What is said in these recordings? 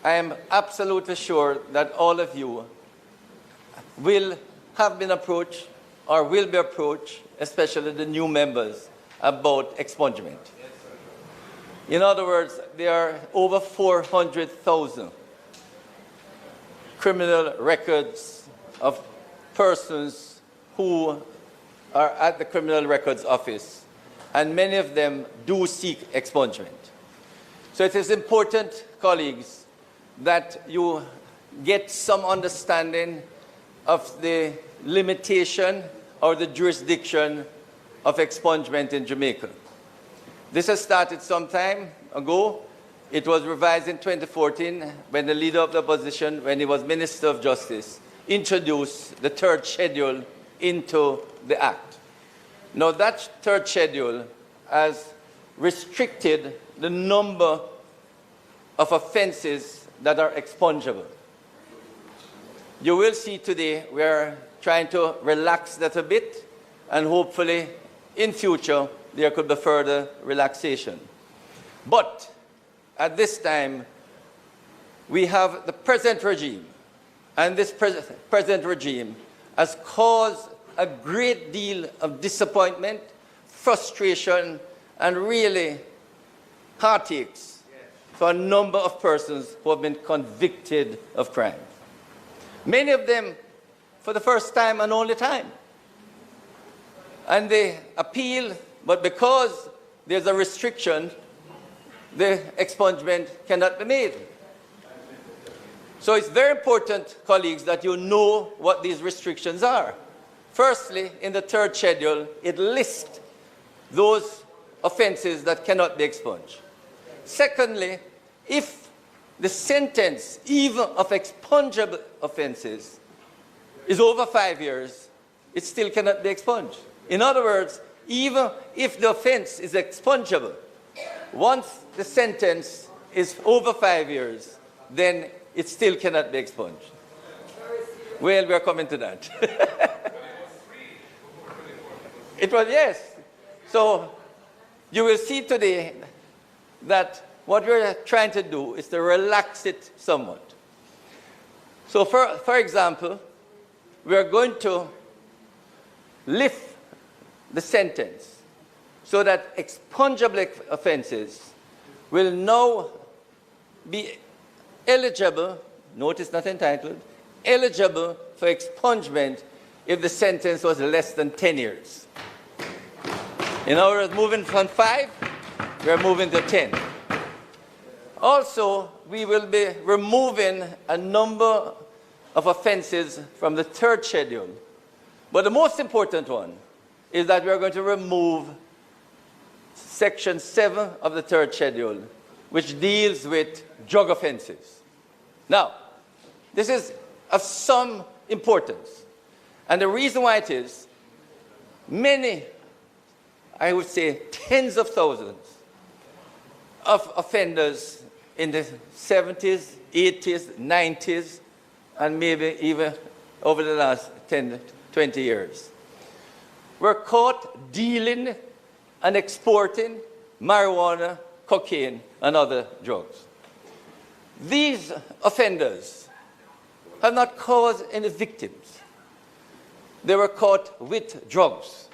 I am absolutely sure that all of you will have been approached or will be approached, especially the new members, about expungement. In other words, there are over 400,000 criminal records of persons who are at the Criminal Records Office, and many of them do seek expungement. So it is important, colleagues, that you get some understanding of the limitation or the jurisdiction of expungement in Jamaica. This has started some time ago. It was revised in 2014 when the leader of the opposition, when he was Minister of Justice, introduced the third schedule into the Act. Now that third schedule has restricted the number of offenses that are expungible. You will see today we are trying to relax that a bit, and hopefully in future there could be further relaxation. But at this time, we have the present regime, and this present regime has caused a great deal of disappointment, frustration, and really heartaches for a number of persons who have been convicted of crime. Many of them for the first time and only time. And they appeal, but because there's a restriction, the expungement cannot be made. So it's very important, colleagues, that you know what these restrictions are. Firstly, in the third schedule, it lists those offenses that cannot be expunged. Secondly, if the sentence, even of expungible offenses, is over 5 years, it still cannot be expunged. In other words, even if the offense is expungible, once the sentence is over 5 years, then it still cannot be expunged. Well, we are coming to that. It was, yes. So you will see today that what we're trying to do is to relax it somewhat. So for example, we are going to lift the sentence so that expungible offenses will now be eligible, notice not entitled, eligible for expungement if the sentence was less than 10 years. In other words, moving from 5, we're moving to 10. Also, we will be removing a number of offenses from the third schedule. But the most important one is that we are going to remove Section 7 of the third schedule, which deals with drug offenses. Now, this is of some importance. And the reason why it is, many, I would say tens of thousands of offenders in the 70s, 80s, 90s, and maybe even over the last 10, 20 years, were caught dealing and exporting marijuana, cocaine, and other drugs. These offenders have not caused any victims. They were caught with drugs.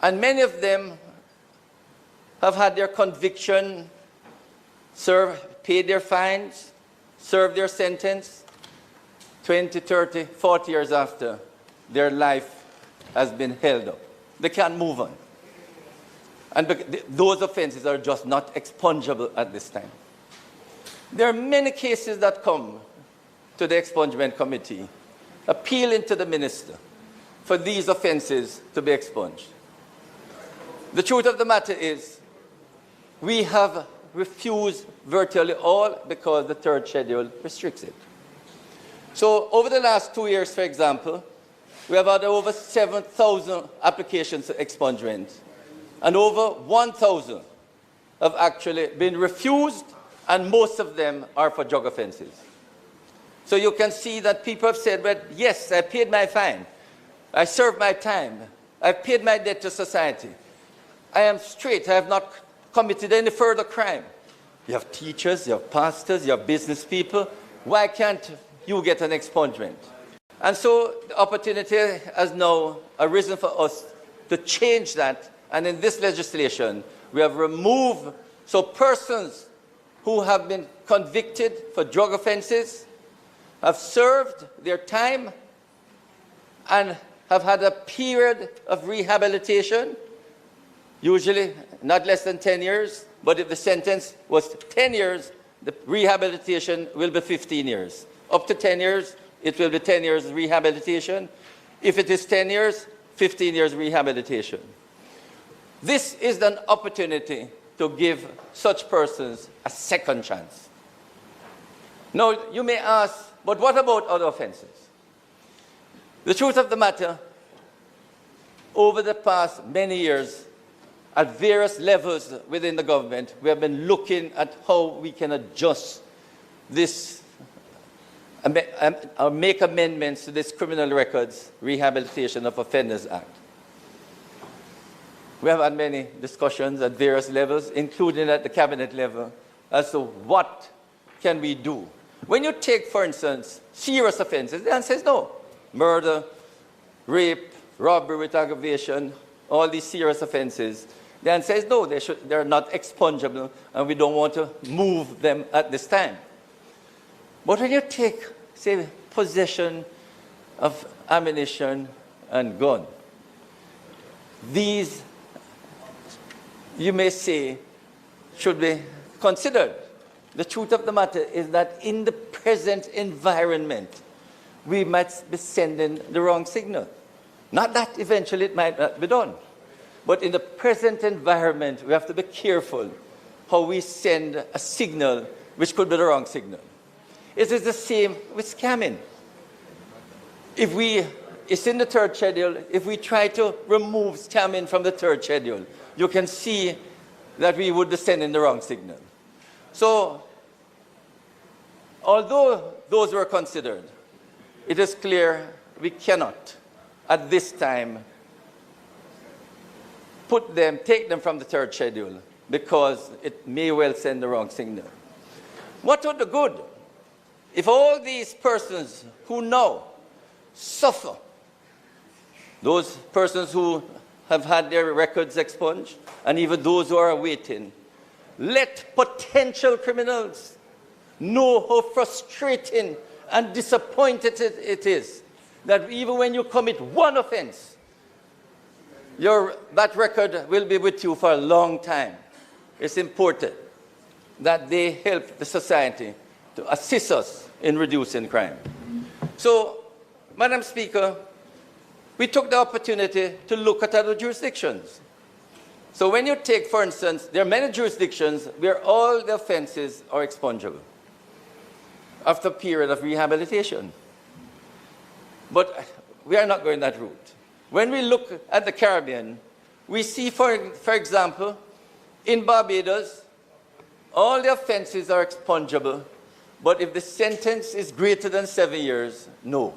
And many of them have had their conviction served, paid their fines, served their sentence. 20, 30, 40 years after, their life has been held up. They can't move on. And those offenses are just not expungible at this time. There are many cases that come to the expungement committee appealing to the minister for these offenses to be expunged. The truth of the matter is, we have refused virtually all because the third schedule restricts it. So over the last 2 years, for example, we have had over 7,000 applications for expungement, and over 1,000 have actually been refused, and most of them are for drug offenses. So you can see that people have said, well, yes, I paid my fine, I served my time, I've paid my debt to society, I am straight, I have not committed any further crime, You have teachers, you have pastors, you have business people. Why can't you get an expungement? And so the opportunity has now arisen for us to change that. And in this legislation, we have removed, so persons who have been convicted for drug offenses, have served their time, and have had a period of rehabilitation, usually not less than 10 years, but if the sentence was 10 years, the rehabilitation will be 15 years. Up to 10 years, it will be 10 years rehabilitation. If it is 10 years, 15 years rehabilitation. This is an opportunity to give such persons a second chance. Now, you may ask, but what about other offenses? The truth of the matter, over the past many years, at various levels within the government, we have been looking at how we can adjust this, or make amendments to this Criminal Records Rehabilitation of Offenders Act. We have had many discussions at various levels, including at the cabinet level, as to what can we do. When you take, for instance, serious offenses, the answer is no. Murder, rape, robbery with aggravation, all these serious offenses, the answer is no, they're not expungible, and we don't want to move them at this time. But when you take, say, possession of ammunition and gun, these, you may say, should be considered. The truth of the matter is that in the present environment, we might be sending the wrong signal. Not that eventually it might not be done. But in the present environment, we have to be careful how we send a signal which could be the wrong signal. It is the same with scamming. It's in the third schedule. If we try to remove scamming from the third schedule, you can see that we would be sending the wrong signal. So, although those were considered, it is clear we cannot, at this time, take them from the third schedule, because it may well send the wrong signal. What would the good if all these persons who now suffer, those persons who have had their records expunged, and even those who are awaiting, let potential criminals know how frustrating and disappointed it is that even when you commit one offense, that record will be with you for a long time. It's important that they help the society to assist us in reducing crime. So, Madam Speaker, we took the opportunity to look at other jurisdictions. So when you take, for instance, there are many jurisdictions where all the offenses are expungible after a period of rehabilitation. But we are not going that route. When we look at the Caribbean, we see, for example, in Barbados, all the offenses are expungible, but if the sentence is greater than 7 years, no.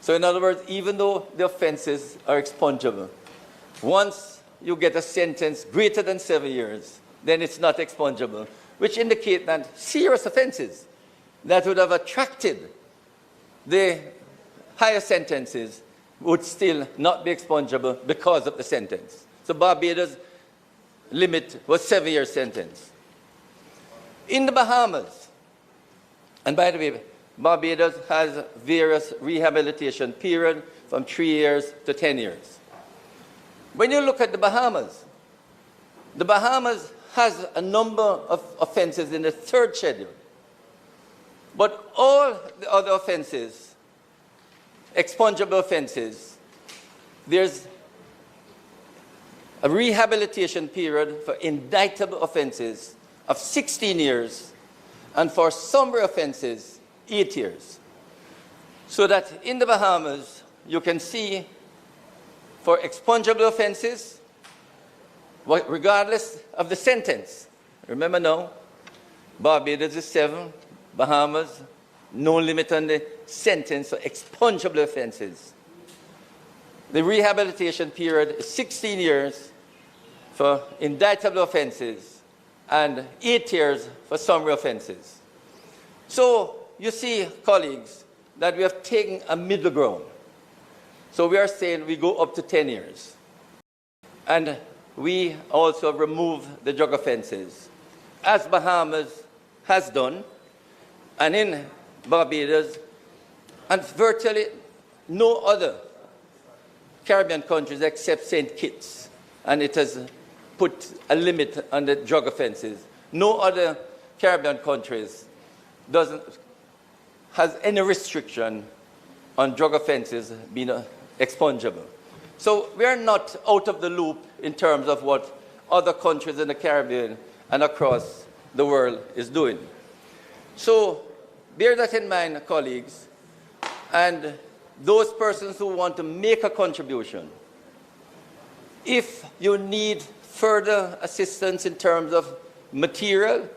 So in other words, even though the offenses are expungible, once you get a sentence greater than 7 years, then it's not expungible, which indicates that serious offenses that would have attracted the higher sentences would still not be expungible because of the sentence. So Barbados' limit was 7-year sentence. In the Bahamas, and by the way, Barbados has various rehabilitation periods from 3 years to 10 years. When you look at the Bahamas has a number of offenses in the third schedule. But all the other offenses, expungible offenses, there's a rehabilitation period for indictable offenses of 16 years, and for summary offenses, 8 years. So that in the Bahamas, you can see for expungible offenses, regardless of the sentence. Remember now, Barbados is 7, Bahamas, no limit on the sentence for expungible offenses. The rehabilitation period is 16 years for indictable offenses and 8 years for summary offenses. So you see, colleagues, that we have taken a middle ground. So we are saying we go up to 10 years. And we also remove the drug offenses, as Bahamas has done, and in Barbados, and virtually no other Caribbean countries except St. Kitts, and it has put a limit on the drug offenses. No other Caribbean countries has any restriction on drug offenses being expungable. So we are not out of the loop in terms of what other countries in the Caribbean and across the world is doing. So bear that in mind, colleagues, and those persons who want to make a contribution. If you need further assistance in terms of material,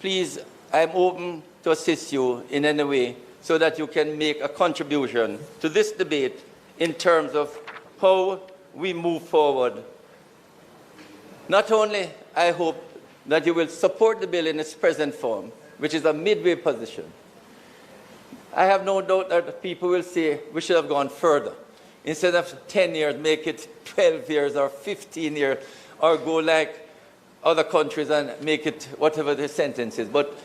please, I'm open to assist you in any way so that you can make a contribution to this debate in terms of how we move forward. Not only, I hope, that you will support the bill in its present form, which is a midway position. I have no doubt that people will say we should have gone further. Instead of 10 years, make it 12 years or 15 years, or go like other countries and make it whatever the sentence is. But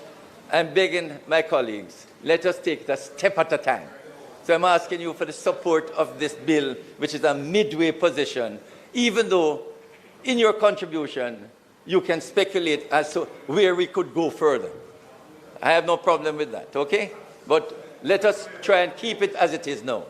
I'm begging my colleagues, let us take it a step at a time. So I'm asking you for the support of this bill, which is a midway position, even though in your contribution, you can speculate as to where we could go further. I have no problem with that, okay? But let us try and keep it as it is now.